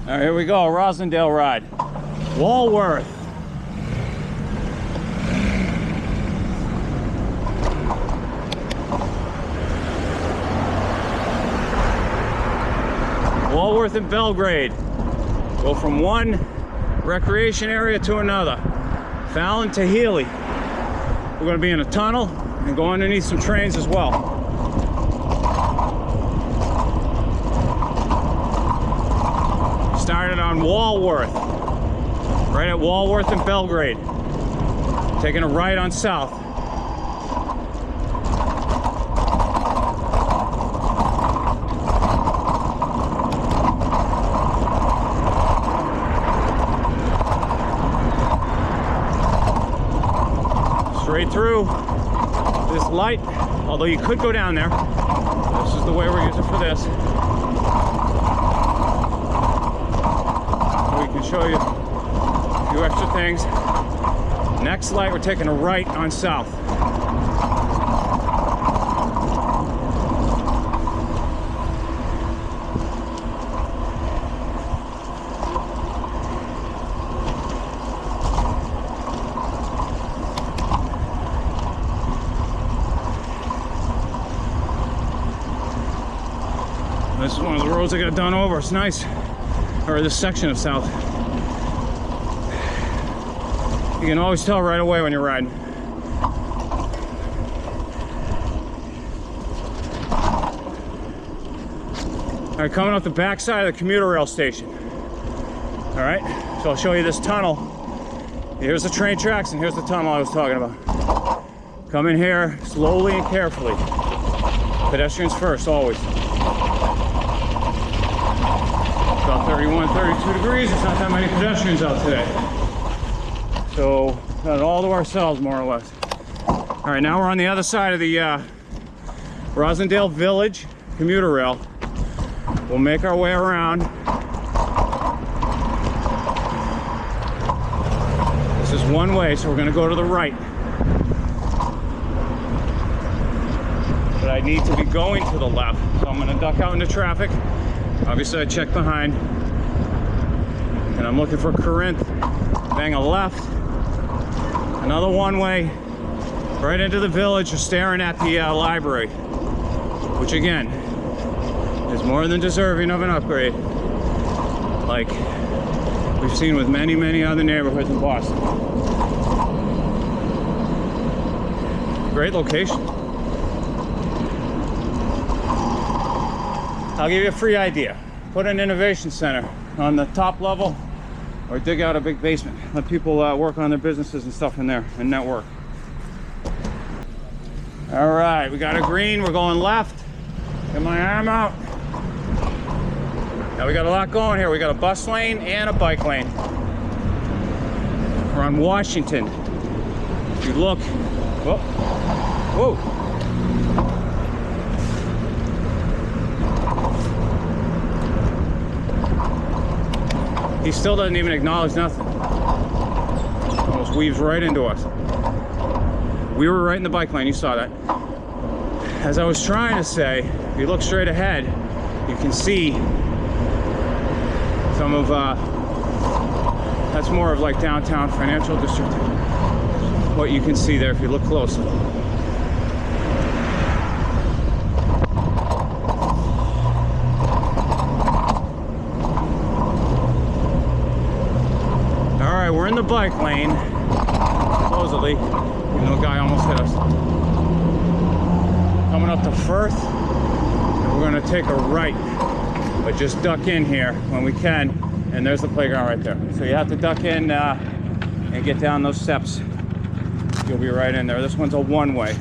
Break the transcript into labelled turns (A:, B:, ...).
A: All right, here we go, Roslindale ride. Walworth. Walworth and Belgrade. Go from one recreation area to another. Fallon to Healy. We're going to be in a tunnel and go underneath some trains as well. Started on Walworth, right at Walworth and Belgrade. Taking a right on south. Straight through this light, although you could go down there. This is the way we're using for this. Show you a few extra things. Next light, we're taking a right on south. This is one of the roads I got done over. It's nice. Or this section of south. You can always tell right away when you're riding. All right, coming up the back side of the commuter rail station. All right, so I'll show you this tunnel. Here's the train tracks and here's the tunnel I was talking about. Come in here slowly and carefully. Pedestrians first, always. About 31, 32 degrees. There's not that many pedestrians out today. So, got it all to ourselves, more or less. All right, now we're on the other side of the Roslindale Village commuter rail. We'll make our way around. This is one way, so we're gonna go to the right. But I need to be going to the left, so I'm gonna duck out into traffic. Obviously, I check behind. And I'm looking for Corinth. Bang a left. Another one-way right into the village. We're staring at the library, which again is more than deserving of an upgrade, like we've seen with many, many other neighborhoods in Boston. Great location. I'll give you a free idea. Put an innovation center on the top level, or dig out a big basement. Let people work on their businesses and stuff in there and network. All right, we got a green, we're going left. Get my arm out. Now we got a lot going here. We got a bus lane and a bike lane. We're on Washington. If you look, whoa, whoa. He still doesn't even acknowledge nothing. Almost weaves right into us. We were right in the bike lane, you saw that. As I was trying to say, if you look straight ahead, you can see some of, that's more of like downtown financial district. What you can see there if you look closely. We're in the bike lane, supposedly, even though a guy almost hit us. Coming up to Firth, and we're gonna take a right, but just duck in here when we can, and there's the playground right there. So you have to duck in and get down those steps. You'll be right in there. This one's a one-way.